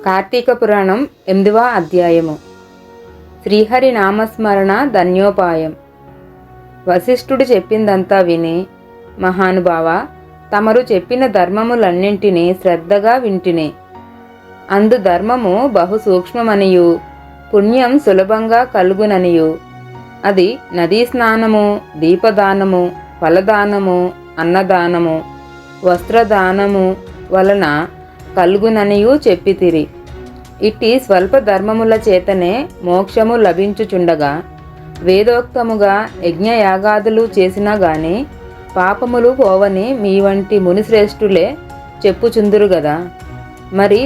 కార్తీక పురాణం 8వ అధ్యాయము. శ్రీహరి నామస్మరణ ధన్యోపాయం. వశిష్ఠుడు చెప్పిందంతా విని, మహానుభావ, తమరు చెప్పిన ధర్మములన్నింటినీ శ్రద్ధగా వింటిని. అందు ధర్మము బహు సూక్ష్మమనియు పుణ్యం సులభంగా కలుగుననియు, అది నదీ స్నానము, దీపదానము, ఫలదానము, అన్నదానము, వస్త్రదానము వలన కలుగుననియు చెప్పితిరి. ఇట్టి స్వల్ప ధర్మముల చేతనే మోక్షము లభించుచుండగా వేదోక్తముగా యజ్ఞయాగాదులు చేసినా గాని పాపములు పోవని మీ వంటి మునిశ్రేష్ఠులే చెప్పుచుందురు గదా. మరి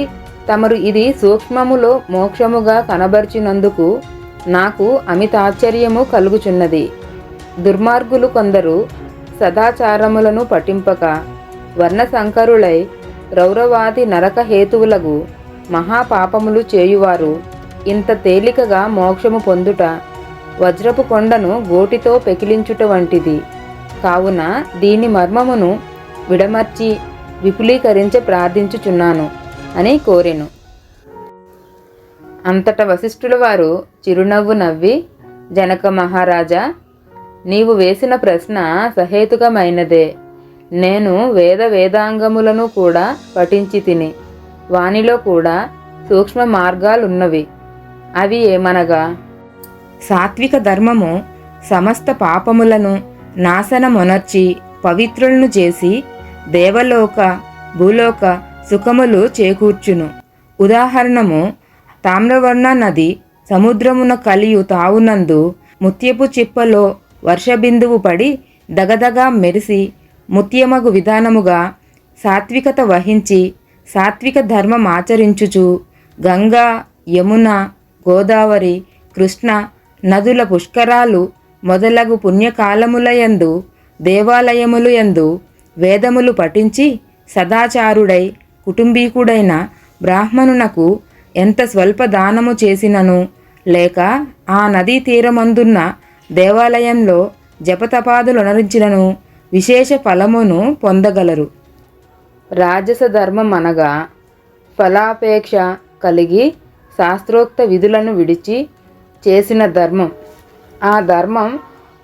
తమరు ఇది సూక్ష్మములో మోక్షముగా కనబర్చినందుకు నాకు అమితాశ్చర్యము కలుగుచున్నది. దుర్మార్గులు కొందరు సదాచారములను పఠింపక వర్ణశంకరులై రౌరవాది నరక హేతువులకు మహాపాపములు చేయువారు ఇంత తేలికగా మోక్షము పొందుట వజ్రపు కొండను గోటితో పెకిలించుట వంటిది. కావున దీని మర్మమును విడమర్చి విపులీకరించ ప్రార్థించుచున్నాను అని కోరెను. అంతట వశిష్ఠుల వారు చిరునవ్వు నవ్వి, జనక మహారాజా, నీవు వేసిన ప్రశ్న సహేతుకమైనదే. నేను వేదాంగములను కూడా పఠించి తిని, వానిలో కూడా సూక్ష్మ మార్గాలున్నవి. అవి ఏమనగా, సాత్విక ధర్మము సమస్త పాపములను నాశనమొనర్చి పవిత్రులను చేసి దేవలోక భూలోక సుఖములు చేకూర్చును. ఉదాహరణము, తామ్రవర్ణ నది సముద్రమున కలియు తావునందు ముత్యపు చిప్పలో వర్షబిందువు పడి దగదగా మెరిసి ముత్యమగు విధానముగా సాత్వికత వహించి సాత్విక ధర్మం ఆచరించుచు గంగా, యమున, గోదావరి, కృష్ణ నదుల పుష్కరాలు మొదలగు పుణ్యకాలములయందు దేవాలయములు యందు వేదములు పఠించి సదాచారుడై కుటుంబీకుడైన బ్రాహ్మణునకు ఎంత స్వల్ప దానము చేసినను, లేక ఆ నదీ తీరమందున్న దేవాలయంలో జపతపాదులొనరించినను విశేష ఫలమును పొందగలరు. రాజస ధర్మం అనగా ఫలాపేక్ష కలిగి శాస్త్రోక్త విధులను విడిచి చేసిన ధర్మం. ఆ ధర్మం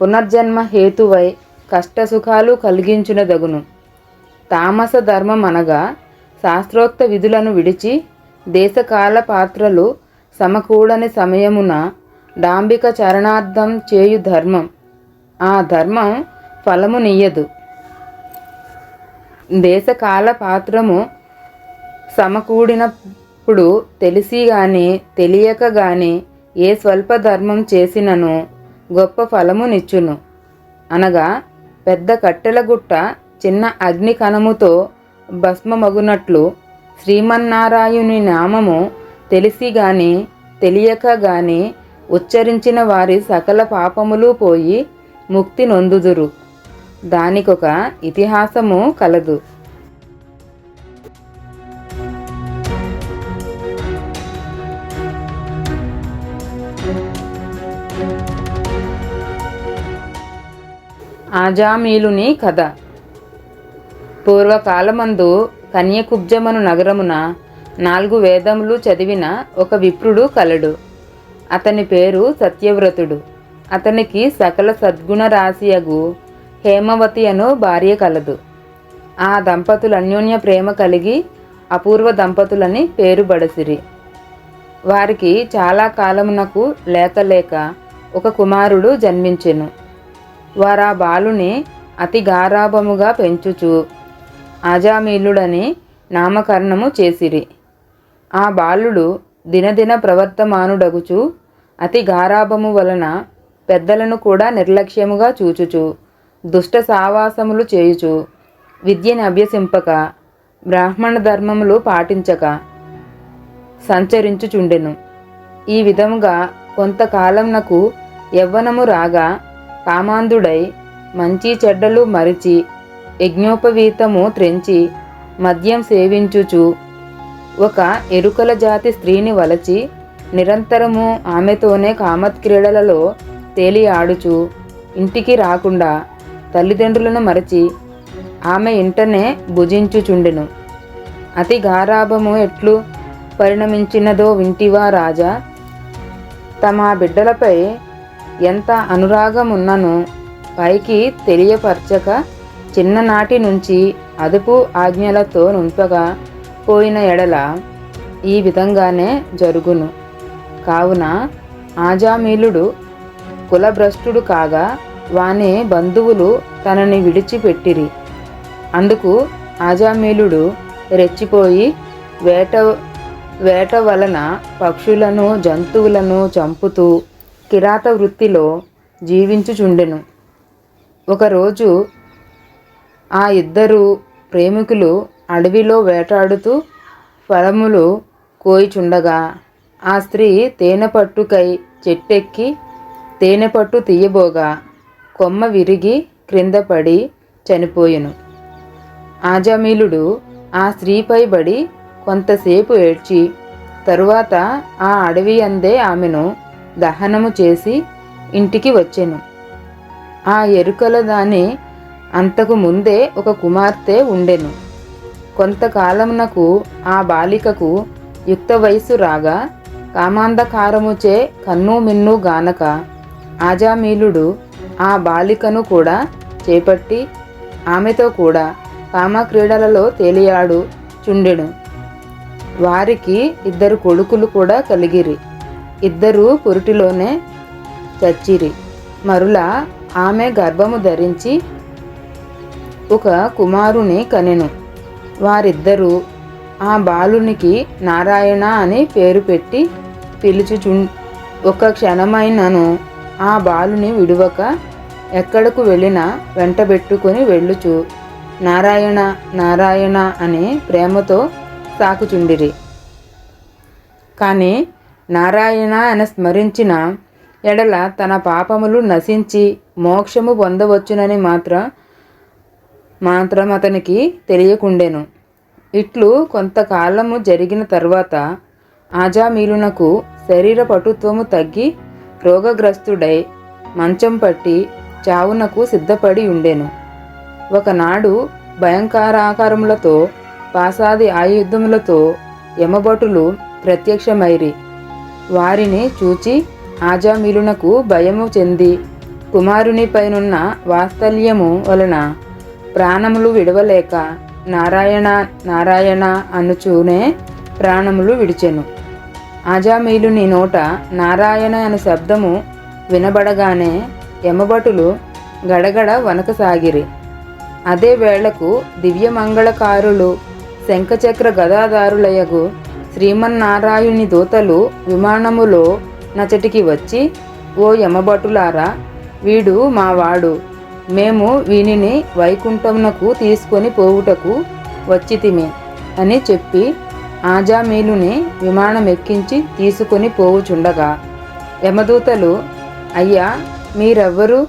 పునర్జన్మ హేతువై కష్టసుఖాలు కలిగించునదగును. తామస ధర్మం అనగా శాస్త్రోక్త విధులను విడిచి దేశకాల పాత్రలు సమకూడని సమయమున డాంబిక చరణార్థం చేయు ధర్మం. ఆ ధర్మం ఫలమునియ్యదు. దేశకాల పాత్రము సమకూడినప్పుడు తెలిసి గాని తెలియక గాని ఏ స్వల్ప ధర్మం చేసినను గొప్ప ఫలమునిచ్చును. అనగా పెద్ద కట్టెల గుట్ట చిన్న అగ్ని కణముతో భస్మమగునట్లు శ్రీమన్నారాయణుని నామము తెలిసి గాని తెలియక గాని ఉచ్చరించిన వారి సకల పాపములు పోయి ముక్తి నొందుదురు. దానికొక ఇతిహాసము కలదు. ఆజామీలుని కథ. పూర్వకాలమందు కన్యకుబ్జమను నగరమున 4 వేదములు చదివిన ఒక విప్రుడు కలడు. అతని పేరు సత్యవ్రతుడు. అతనికి సకల సద్గుణ రాశియగు హేమవతి అను భార్య కలదు. ఆ దంపతులు అన్యోన్య ప్రేమ కలిగి అపూర్వ దంపతులని పేరు బడసిరి. వారికి చాలా కాలమునకు లేక ఒక కుమారుడు జన్మించెను. వారా బాలుని అతి గారాభముగా పెంచుచు ఆజామీలుడని నామకరణము చేసిరి. ఆ బాలుడు దినదిన ప్రవర్తమానుడగుచు అతి గారాభము వలన పెద్దలను కూడా నిర్లక్ష్యముగా చూచుచు దుష్ట సావాసములు చేయుచు విద్యను అభ్యసింపక బ్రాహ్మణ ధర్మములు పాటించక సంచరించుచుండెను. ఈ విధముగా కొంతకాలంనకు యవ్వనము రాగా కామాంధుడై మంచి చెడ్డలు మరిచి యజ్ఞోపవీతము త్రెంచి మద్యం సేవించుచు ఒక ఎరుకల జాతి స్త్రీని వలచి నిరంతరము ఆమెతోనే కామక్రీడలలో తేలి ఆడుచు ఇంటికి రాకుండా తల్లిదండ్రులను మరచి ఆమె ఇంటనే భుజించుచుండెను. అతి గారాభము ఎట్లు పరిణమించినదో వింటివా రాజా? తమ బిడ్డలపై ఎంత అనురాగమున్నను పైకి తెలియపరచక చిన్ననాటి నుంచి అదుపు ఆజ్ఞలతో నుంపగా పోయిన ఎడల ఈ విధంగానే జరుగును. కావున ఆజామీలుడు కులభ్రష్టుడు కాగా వాని బంధువులు తనని విడిచిపెట్టిరి. అందుకు ఆజామీలుడు రెచ్చిపోయి వేట వలన పక్షులను జంతువులను చంపుతూ కిరాత వృత్తిలో జీవించుచుండెను. ఒకరోజు ఆ ఇద్దరు ప్రేమికులు అడవిలో వేటాడుతూ ఫలములు కోయిచుండగా ఆ స్త్రీ తేనె పట్టుకై చెట్టెక్కి తేనె పట్టు తీయబోగా కొమ్మ విరిగి క్రింద పడి చనిపోయెను. ఆజామీలుడు ఆ స్త్రీపై బడి కొంతసేపు ఏడ్చి తరువాత ఆ అడవి అందే ఆమెను దహనము చేసి ఇంటికి వచ్చెను. ఆ ఎరుకల దాని అంతకు ముందే ఒక కుమార్తె ఉండెను. కొంతకాలమునకు ఆ బాలికకు యుక్త వయస్సు రాగా కామాంధకారముచే కన్ను మిన్ను గానక ఆజామీలుడు ఆ బాలికను కూడా చేపట్టి ఆమెతో కూడా కామక్రీడలలో తేలియాడు చుండెను. వారికి 2 కొడుకులు కూడా కలిగిరి. 2 పురిటిలోనే చచ్చిరి. మరులా ఆమె గర్భము ధరించి ఒక కుమారుని కనెను. వారిద్దరూ ఆ బాలునికి నారాయణ అని పేరు పెట్టి ఒక క్షణమైనను ఆ బాలుని విడువక ఎక్కడకు వెళ్ళినా వెంటబెట్టుకొని వెళ్ళుచు నారాయణ నారాయణ అని ప్రేమతో సాకుచుండిరి. కానీ నారాయణ అని స్మరించిన ఎడల తన పాపములు నశించి మోక్షము పొందవచ్చునని మాత్రం అతనికి తెలియకుండెను. ఇట్లు కొంతకాలము జరిగిన తర్వాత ఆజామీలునకు శరీర పటుత్వము తగ్గి రోగగ్రస్తుడై మంచం పట్టి చావునకు సిద్ధపడి ఉండెను. ఒకనాడు భయంకరాకారములతో పాసాది ఆయుధములతో యమభటులు ప్రత్యక్షమైరి. వారిని చూచి ఆజామీలునకు భయము చెంది కుమారునిపైనున్న వాత్సల్యము వలన ప్రాణములు విడవలేక నారాయణ నారాయణ అనుచూనే ప్రాణములు విడిచెను. ఆజామీలుని నోట నారాయణ అను శబ్దము వినబడగానే యమభటులు గడగడ వనకసాగిరి. అదే వేళకు దివ్యమంగళకారులు శంఖచక్ర గదాదారులయగు శ్రీమన్నారాయణుని దూతలు విమానములో నచటికి వచ్చి, ఓ యమభటులారా, వీడు మావాడు, మేము వీనిని వైకుంఠమునకు తీసుకొని పోవుటకు వచ్చితిమి అని చెప్పి ఆజామీలుని విమానమెక్కించి తీసుకొని పోవుచుండగా యమదూతలు, అయ్యా మీరెవ్వరు?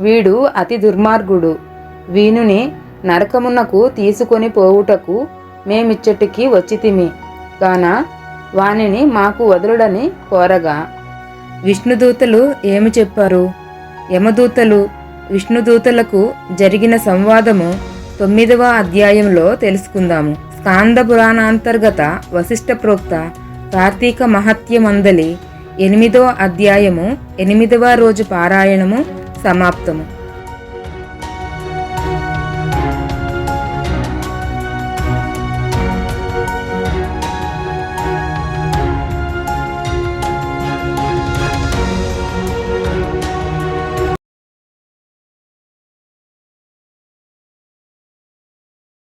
వీడు అతి దుర్మార్గుడు, వీనుని నరకమునకు తీసుకొని పోవుటకు మేమిచ్చటికి వచ్చితిమి కాన వానిని మాకు వదలుడని కోరగా విష్ణుదూతలు ఏమి చెప్పారు? యమదూతలు విష్ణుదూతలకు జరిగిన సంవాదము 9వ అధ్యాయంలో తెలుసుకుందాము. స్కాంద పురాణాంతర్గత వశిష్ఠ ప్రోక్త కార్తీక మహత్యమందలి 8వ అధ్యాయము 8వ రోజు పారాయణము సమాప్తము.